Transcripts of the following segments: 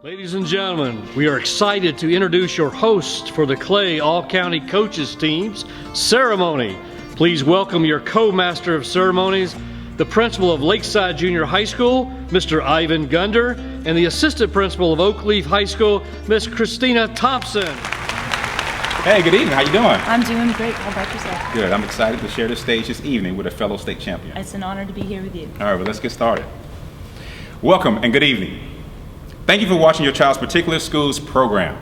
Ladies and gentlemen, we are excited to introduce your host for the Clay All-County Coaches Team's ceremony. Please welcome your co-master of ceremonies, the principal of Lakeside Junior High School, Mr. Ivan Gunder, and the assistant principal of Oakleaf High School, Miss Christina Thompson. Hey, good evening. How you doing? I'm doing great. How about yourself? Good. I'm excited to share the stage this evening with a fellow state champion. It's an honor to be here with you. All right, well, let's get started. Welcome and good evening. Thank you for watching your child's particular school's program.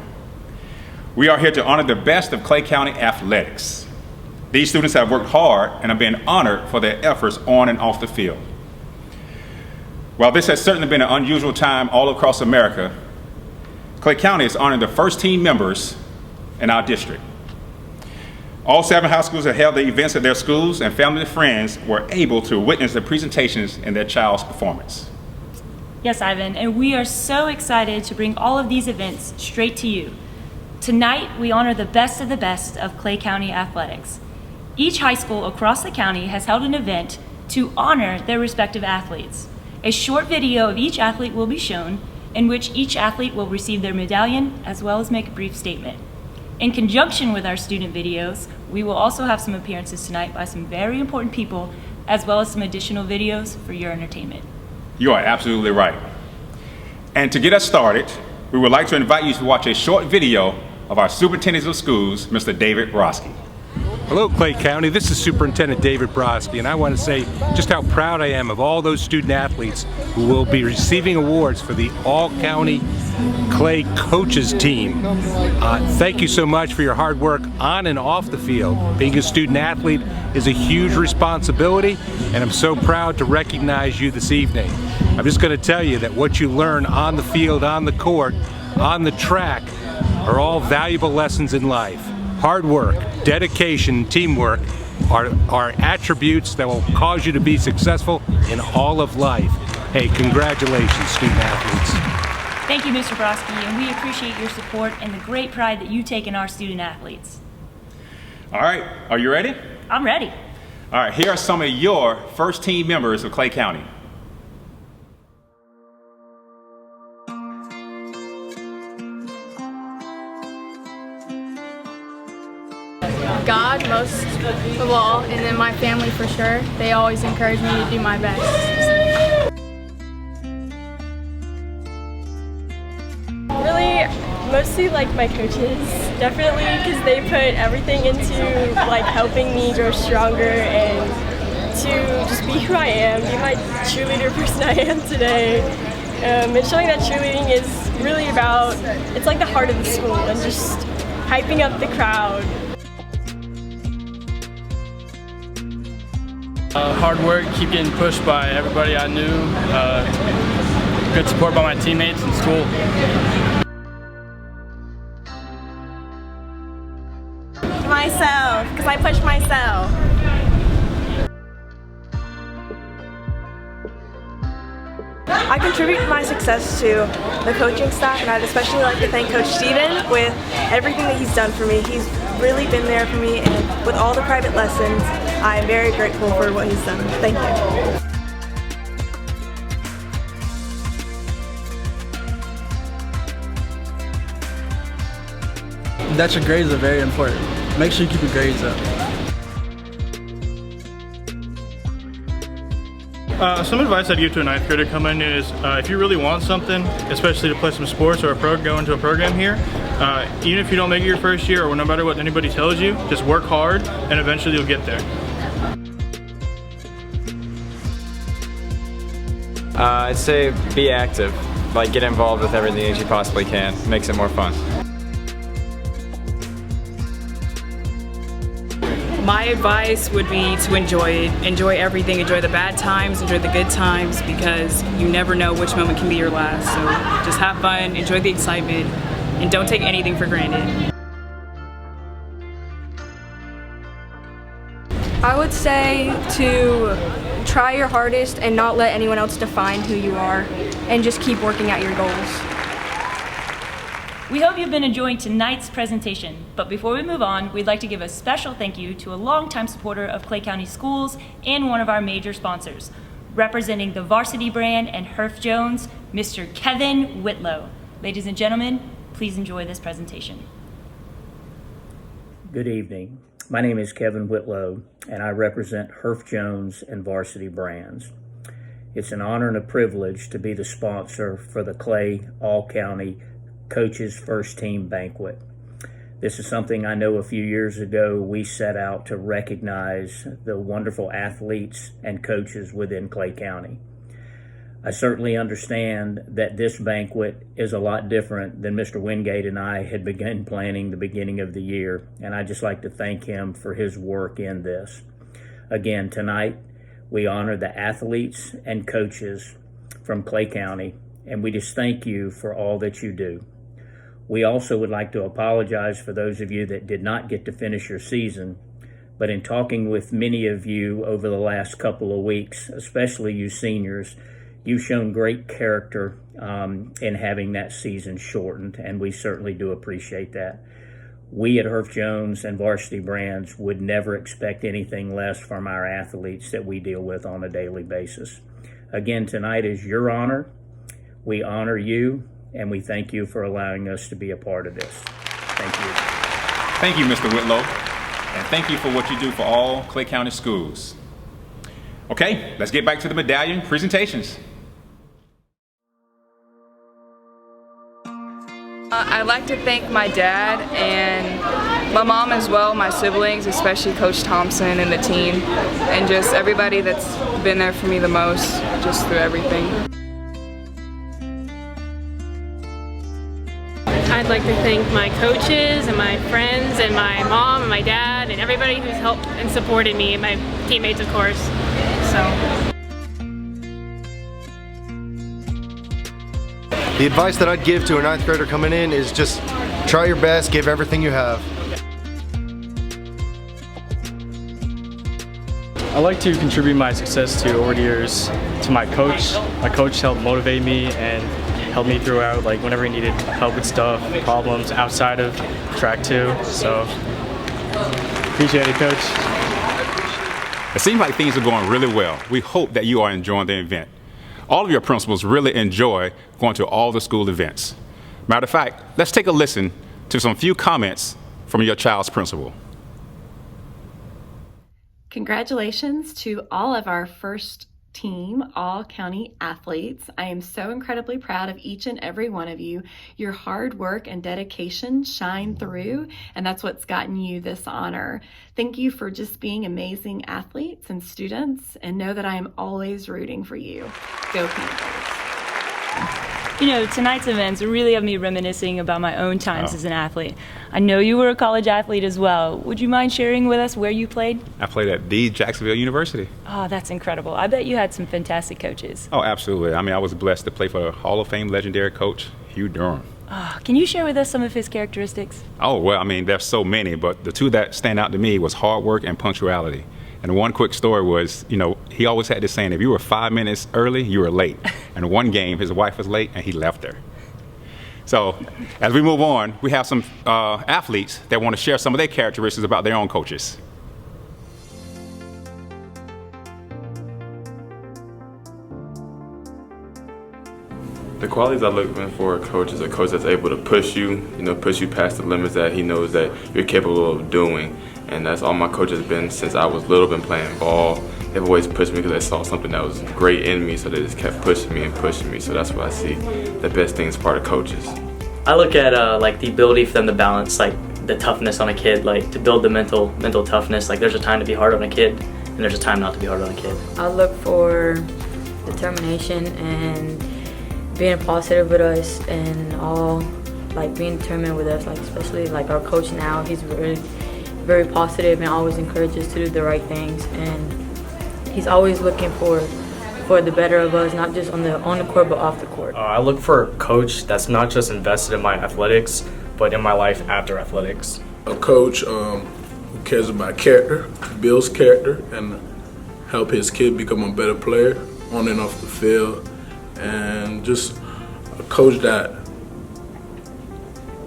We are here to honor the best of Clay County athletics. These students have worked hard and are being honored for their efforts on and off the field. While this has certainly been an unusual time all across America, Clay County is honoring the first team members in our district. All 7 high schools have held the events at their schools, and family and friends were able to witness the presentations in their child's performance. Yes, Ivan, and we are so excited to bring all of these events straight to you. Tonight, we honor the best of Clay County athletics. Each high school across the county has held an event to honor their respective athletes. A short video of each athlete will be shown, in which each athlete will receive their medallion as well as make a brief statement. In conjunction with our student videos, we will also have some appearances tonight by some very important people, as well as some additional videos for your entertainment. You are absolutely right. And to get us started, we would like to invite you to watch a short video of our superintendent of schools, Mr. David Broski. Hello, Clay County. This is Superintendent David Broski, and I want to say just how proud I am of all those student athletes who will be receiving awards for the All-County Clay Coaches Team. Thank you so much for your hard work on and off the field. Being a student athlete is a huge responsibility, and I'm so proud to recognize you this evening. I'm just going to tell you that what you learn on the field, on the court, on the track are all valuable lessons in life. Hard work, dedication, teamwork are attributes that will cause you to be successful in all of life. Hey, congratulations, student athletes. Thank you, Mr. Broski, and we appreciate your support and the great pride that you take in our student athletes. All right, are you ready? I'm ready. All right, here are some of your first team members of Clay County. God most of all, and then my family for sure. They always encourage me to do my best. Really, mostly like my coaches, definitely, because they put everything into like helping me grow stronger and to just be who I am, be my cheerleader person I am today. And showing that cheerleading is really about, it's like the heart of the school and just hyping up the crowd. Hard work, keep getting pushed by everybody I knew, good support by my teammates in school. Myself, because I push myself. I contribute my success to the coaching staff, and I'd especially like to thank Coach Steven with everything that he's done for me. He's really been there for me, and with all the private lessons, I am very grateful for what he's done. Thank you. That your grades are very important. Make sure you keep your grades up. Some advice I'd give to a 9th grader coming in is if you really want something, especially to play some sports or go into a program here, even if you don't make it your first year or no matter what anybody tells you, just work hard and eventually you'll get there. I'd say be active, like get involved with everything that you possibly can. Makes it more fun. My advice would be to enjoy it. Enjoy everything. Enjoy the bad times, enjoy the good times, because you never know which moment can be your last. So just have fun, enjoy the excitement, and don't take anything for granted. I would say to try your hardest and not let anyone else define who you are, and just keep working at your goals. We hope you've been enjoying tonight's presentation, but before we move on, we'd like to give a special thank you to a longtime supporter of Clay County Schools and one of our major sponsors. Representing the Varsity brand and Herff Jones, Mr. Kevin Whitlow. Ladies and gentlemen, please enjoy this presentation. Good evening. My name is Kevin Whitlow, and I represent Herff Jones and Varsity Brands. It's an honor and a privilege to be the sponsor for the Clay All-County Coaches First Team Banquet. This is something I know a few years ago we set out to recognize the wonderful athletes and coaches within Clay County. I certainly understand that this banquet is a lot different than Mr. Wingate and I had begun planning the beginning of the year, and I'd just like to thank him for his work in this. Again, tonight we honor the athletes and coaches from Clay County, and we just thank you for all that you do. We also would like to apologize for those of you that did not get to finish your season, but in talking with many of you over the last couple of weeks, especially you seniors, you've shown great character in having that season shortened, and we certainly do appreciate that. We at Herff Jones and Varsity Brands would never expect anything less from our athletes that we deal with on a daily basis. Again, tonight is your honor. We honor you, and we thank you for allowing us to be a part of this. Thank you. Thank you, Mr. Whitlow, and thank you for what you do for all Clay County schools. Okay, let's get back to the medallion presentations. I'd like to thank my dad and my mom as well, my siblings, especially Coach Thompson and the team, and just everybody that's been there for me the most, just through everything. I'd like to thank my coaches and my friends and my mom and my dad and everybody who's helped and supported me, and my teammates, of course. The advice that I'd give to a 9th grader coming in is just try your best, give everything you have. I like to contribute my success to over the years to my coach. My coach helped motivate me and helped me throughout, like whenever he needed help with stuff, problems outside of track too. So appreciate it, Coach. It seems like things are going really well. We hope that you are enjoying the event. All of your principals really enjoy going to all the school events. Matter of fact, let's take a listen to some few comments from your child's principal. Congratulations to all of our first team all-county athletes. I am so incredibly proud of each and every one of you. Your hard work and dedication shine through, and that's what's gotten you this honor. Thank you for just being amazing athletes and students, and know that I am always rooting for you. Go Panthers. You know, tonight's events really have me reminiscing about my own times as an athlete. I know you were a college athlete as well. Would you mind sharing with us where you played? I played at the Jacksonville University. Oh, that's incredible. I bet you had some fantastic coaches. Oh, absolutely. I mean, I was blessed to play for Hall of Fame legendary coach Hugh Durham. Oh, can you share with us some of his characteristics? Oh, well, I mean, there's so many, but the two that stand out to me was hard work and punctuality. And one quick story was, you know, he always had this saying, if you were 5 minutes early, you were late. And one game, his wife was late, and he left her. So as we move on, we have some athletes that want to share some of their characteristics about their own coaches. The qualities I look for a coach is a coach that's able to push you, push you past the limits that he knows that you're capable of doing. And that's all my coach has been since I was little, been playing ball. They've always pushed me because they saw something that was great in me, so they just kept pushing me and pushing me. So that's what I see the best thing as part of coaches. I look at like the ability for them to balance like the toughness on a kid, like to build the mental toughness. Like there's a time to be hard on a kid, and there's a time not to be hard on a kid. I look for determination and being positive with us, and all like being determined with us. Like especially like our coach now, he's really very positive and always encourages us to do the right things, and he's always looking for the better of us, not just on the court but off the court. I look for a coach that's not just invested in my athletics, but in my life after athletics. A coach who cares about character, builds character, and help his kid become a better player on and off the field, and just a coach that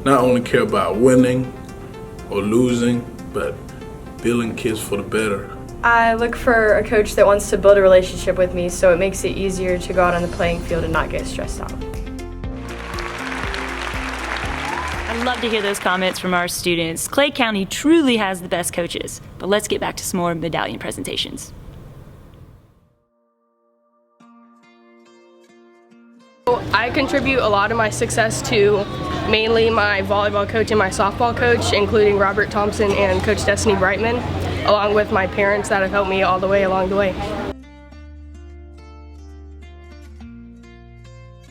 not only care about winning or losing, but building kids for the better. I look for a coach that wants to build a relationship with me, so it makes it easier to go out on the playing field and not get stressed out. I love to hear those comments from our students. Clay County truly has the best coaches. But let's get back to some more medallion presentations. I contribute a lot of my success to mainly my volleyball coach and my softball coach, including Robert Thompson and Coach Destiny Brightman, along with my parents that have helped me all the way along the way.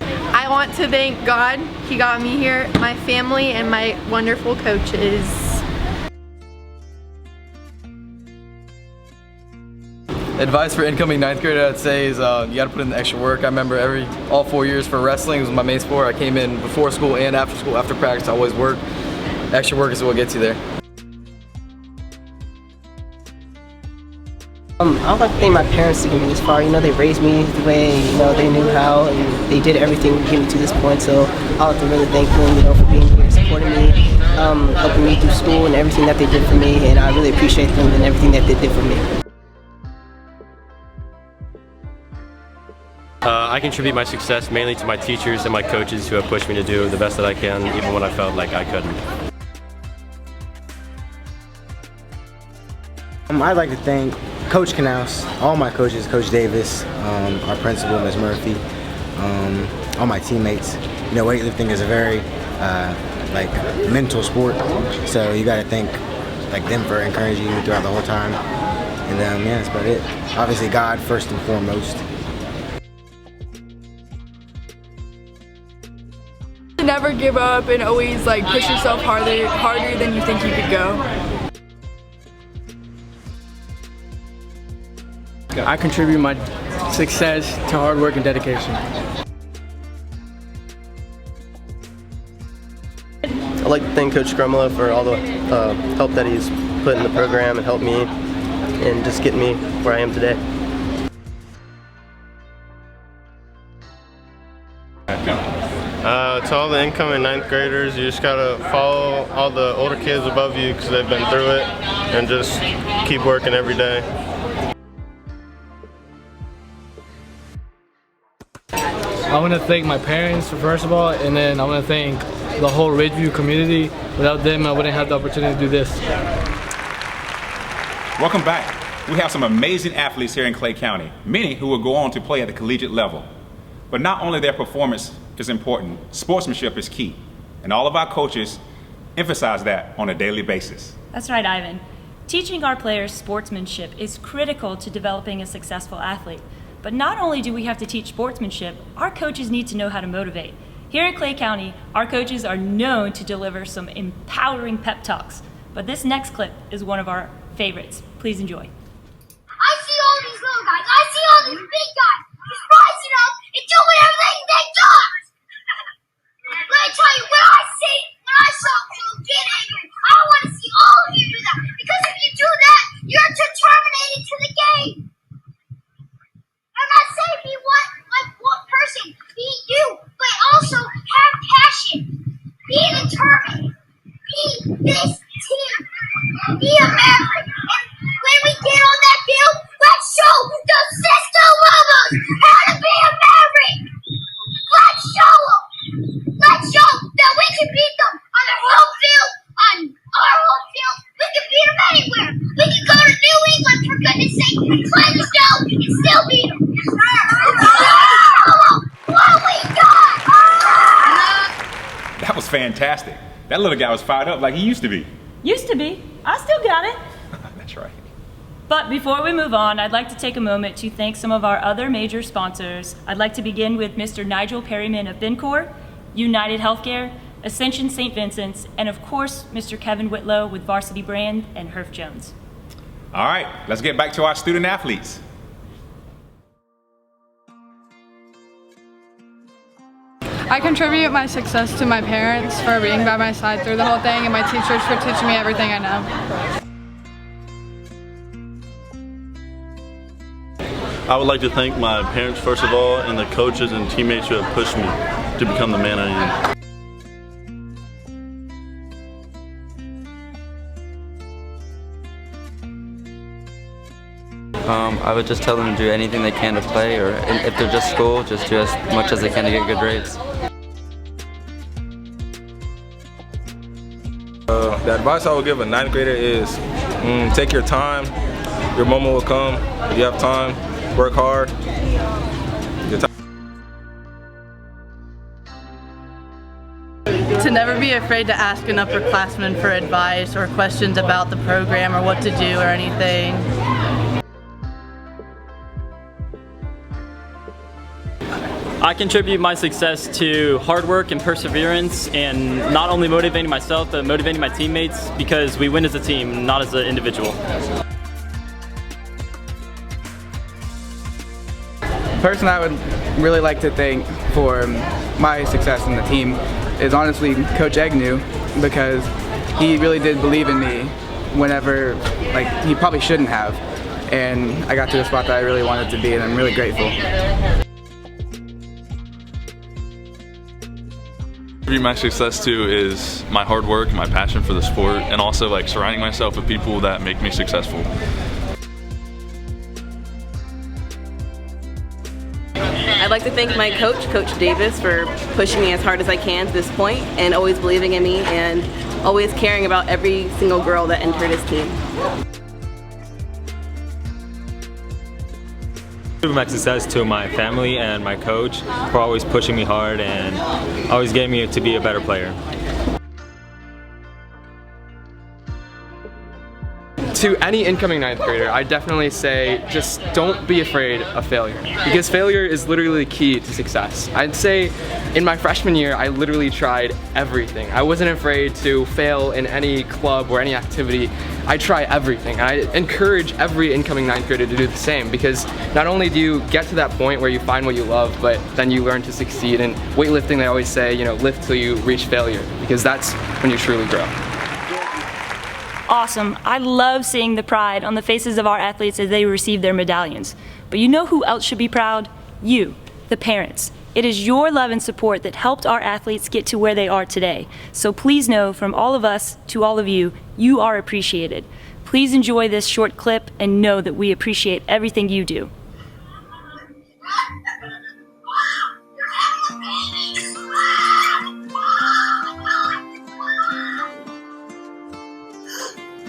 I want to thank God. He got me here, my family, and my wonderful coaches. Advice for incoming 9th grader, I'd say, is you gotta put in the extra work. I remember all 4 years for wrestling, it was my main sport. I came in before school and after school, after practice, I always work. Extra work is what gets you there. I'd like to thank my parents to get me this far. You know, they raised me the way, they knew how, and they did everything to get me to this point. So I'd like to really thank them, for being here, supporting me, helping me through school and everything that they did for me. And I really appreciate them and everything that they did for me. I contribute my success mainly to my teachers and my coaches who have pushed me to do the best that I can, even when I felt like I couldn't. I'd like to thank Coach Knaus, all my coaches, Coach Davis, our principal, Ms. Murphy, all my teammates. Weightlifting is a very mental sport, so you got to thank them for encouraging you throughout the whole time. And yeah, that's about it. Obviously, God first and foremost. Never give up and always push yourself harder than you think you could go. I contribute my success to hard work and dedication. I'd like to thank Coach Grumlow for all the help that he's put in the program and helped me and just get me where I am today. To all the incoming 9th graders, you just gotta follow all the older kids above you because they've been through it, and just keep working every day. I want to thank my parents first of all, and then I want to thank the whole Ridgeview community. Without them, I wouldn't have the opportunity to do this. Welcome back. We have some amazing athletes here in Clay County, many who will go on to play at the collegiate level. But not only their performance is important, sportsmanship is key. And all of our coaches emphasize that on a daily basis. That's right, Ivan. Teaching our players sportsmanship is critical to developing a successful athlete. But not only do we have to teach sportsmanship, our coaches need to know how to motivate. Here in Clay County, our coaches are known to deliver some empowering pep talks. But this next clip is one of our favorites. Please enjoy. I see all these little guys. I see all these big guys. Just rising up and doing everything they do. Let me tell you, when I saw people get angry, I want to see all of you do that. Because if you do that, you're determined to the game. I'm not saying be one person, be you, but also have passion. Be determined. Be this team. Be a maverick. And when we get on that field, let's show the Cisco Lobos how to be a maverick. Let's show them. Let's show that we can beat them on their home field, on our home field. We can beat them anywhere. We can go to New England, for goodness sake, and climb the snow and still beat them. What we got! That was fantastic. That little guy was fired up like he used to be. Used to be. I still got it. That's right. But before we move on, I'd like to take a moment to thank some of our other major sponsors. I'd like to begin with Mr. Nigel Perryman of Bencor, United Healthcare, Ascension St. Vincent's, and of course, Mr. Kevin Whitlow with Varsity Brand and Herf Jones. All right, let's get back to our student athletes. I contribute my success to my parents for being by my side through the whole thing, and my teachers for teaching me everything I know. I would like to thank my parents first of all, and the coaches and teammates who have pushed me to become the man I am. I would just tell them to do anything they can to play, or if they're just school, just do as much as they can to get good grades. The advice I would give a 9th grader is take your time. Your moment will come. You have time. Work hard. To never be afraid to ask an upperclassman for advice or questions about the program or what to do or anything. I contribute my success to hard work and perseverance, and not only motivating myself, but motivating my teammates, because we win as a team, not as an individual. The person I would really like to thank for my success in the team is honestly Coach Agnew, because he really did believe in me whenever, like, he probably shouldn't have, and I got to the spot that I really wanted to be, and I'm really grateful. My success too is my hard work, my passion for the sport, and also like surrounding myself with people that make me successful. I'd like to thank my coach, Coach Davis, for pushing me as hard as I can to this point and always believing in me and always caring about every single girl that entered his team. My success to my family and my coach for always pushing me hard and always getting me to be a better player. To any incoming 9th grader, I definitely say just don't be afraid of failure, because failure is literally the key to success. I'd say in my freshman year, I literally tried everything. I wasn't afraid to fail in any club or any activity. I try everything. I encourage every incoming 9th grader to do the same, because not only do you get to that point where you find what you love, but then you learn to succeed. In weightlifting, they always say, you know, lift till you reach failure, because that's when you truly grow. Awesome. I love seeing the pride on the faces of our athletes as they receive their medallions. But you know who else should be proud? You, the parents. It is your love and support that helped our athletes get to where they are today. So please know, from all of us to all of you, you are appreciated. Please enjoy this short clip and know that we appreciate everything you do.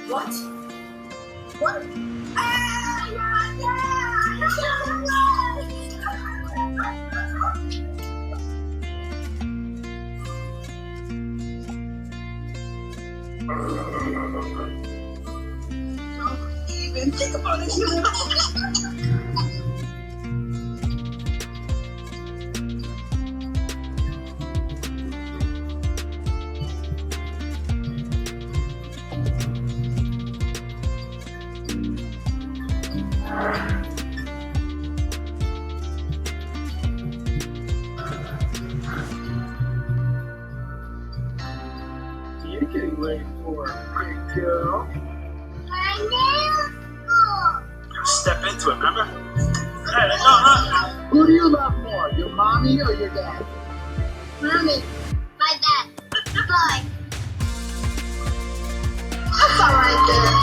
What? What? Even think about it. You're getting ready for a big girl. Step into it, remember? Hey, no. Who do you love more, your mommy or your dad? Mommy. My dad. Bye. That's alright there.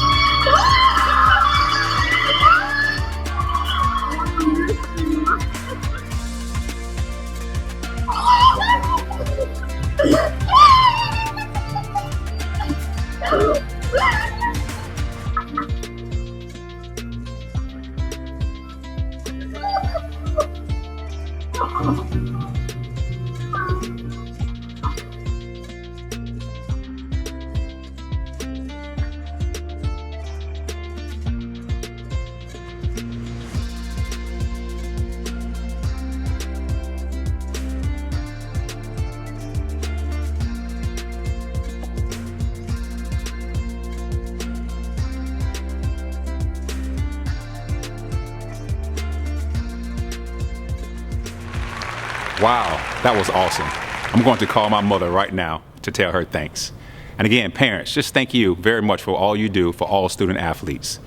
Wow, that was awesome. I'm going to call my mother right now to tell her thanks. And again, parents, just thank you very much for all you do for all student athletes.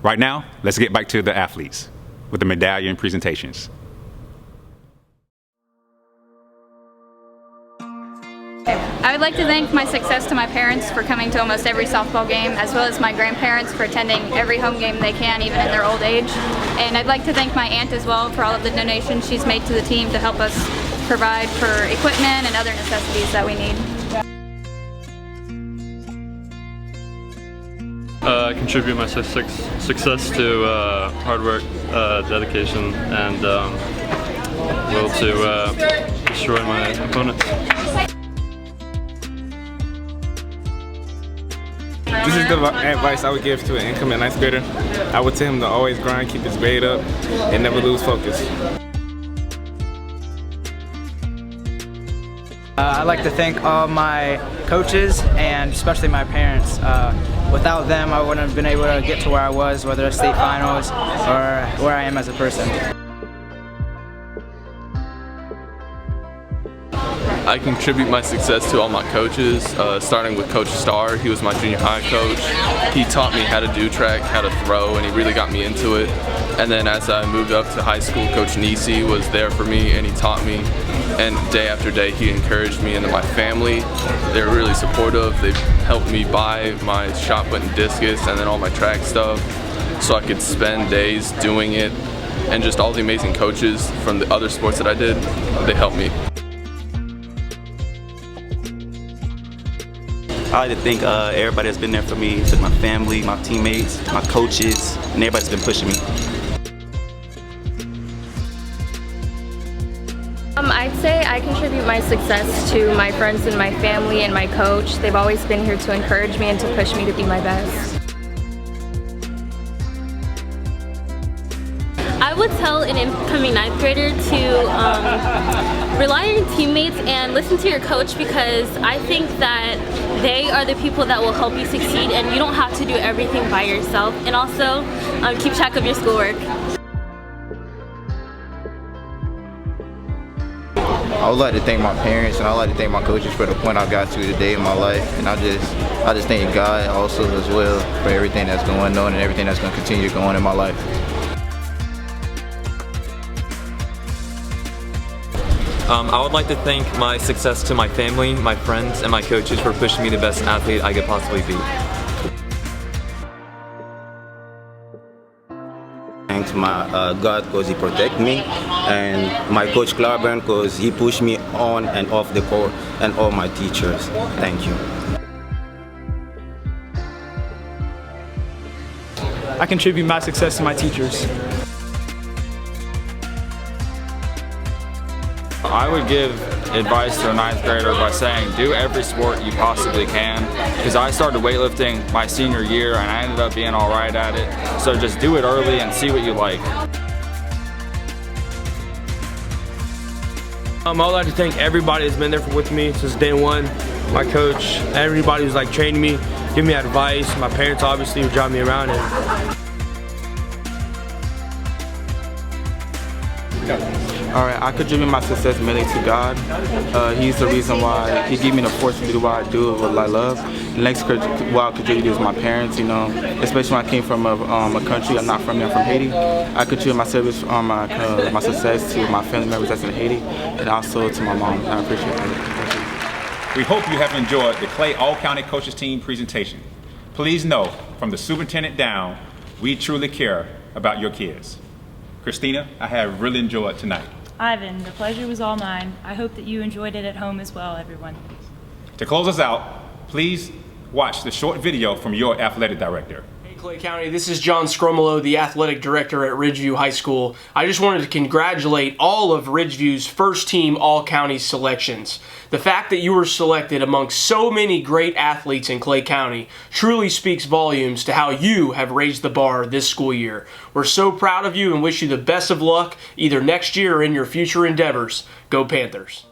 Right now, let's get back to the athletes with the medallion presentations. I would like to thank my success to my parents for coming to almost every softball game, as well as my grandparents for attending every home game they can, even in their old age. And I'd like to thank my aunt as well for all of the donations she's made to the team to help us provide for equipment and other necessities that we need. contribute my success to hard work, dedication, and will to destroy my opponents. This is the advice I would give to an incoming 9th grader. I would tell him to always grind, keep his grade up, and never lose focus. I'd like to thank all my coaches and especially my parents. Without them, I wouldn't have been able to get to where I was, whether it's state finals or where I am as a person. I contribute my success to all my coaches, starting with Coach Starr. He was my junior high coach. He taught me how to do track, how to throw, and he really got me into it. And then as I moved up to high school, Coach Nisi was there for me and he taught me. And day after day he encouraged me, and then my family, they're really supportive. They've helped me buy my shot put and discus and then all my track stuff so I could spend days doing it. And just all the amazing coaches from the other sports that I did, they helped me. I like to thank everybody that's been there for me, so my family, my teammates, my coaches, and everybody's been pushing me. I'd say I contribute my success to my friends and my family and my coach. They've always been here to encourage me and to push me to be my best. I would tell an incoming 9th grader to rely on your teammates and listen to your coach, because I think that they are the people that will help you succeed and you don't have to do everything by yourself. And also keep track of your schoolwork. I would like to thank my parents and I would like to thank my coaches for the point I got to today in my life, and I just thank God also as well for everything that's going on and everything that's going to continue to go on in my life. I would like to thank my success to my family, my friends, and my coaches for pushing me the best athlete I could possibly be. Thanks my God because he protect me, and my coach Claiborne because he pushed me on and off the court, and all my teachers. Thank you. I contribute my success to my teachers. I would give advice to a 9th grader by saying do every sport you possibly can, because I started weightlifting my senior year and I ended up being alright at it, so just do it early and see what you like. I would like to thank everybody that's been there with me since day one. My coach, everybody who's like training me, giving me advice, my parents obviously who drive me around. Alright, I contribute my success mainly to God. He's the reason why He gave me the force to do what I do, what I love. The next what I contribute is my parents, you know, especially when I came from a country I'm not from. I'm from Haiti. I contribute my service, my success to my family members that's in Haiti, and also to my mom. I appreciate it. We hope you have enjoyed the Clay All-County Coaches Team presentation. Please know, from the superintendent down, we truly care about your kids. Christina, I have really enjoyed tonight. Ivan, the pleasure was all mine. I hope that you enjoyed it at home as well, everyone. To close us out, please watch the short video from your athletic director. Hey Clay County, this is John Scromolo, the athletic director at Ridgeview High School. I just wanted to congratulate all of Ridgeview's first team all-county selections. The fact that you were selected amongst so many great athletes in Clay County truly speaks volumes to how you have raised the bar this school year. We're so proud of you and wish you the best of luck either next year or in your future endeavors. Go Panthers!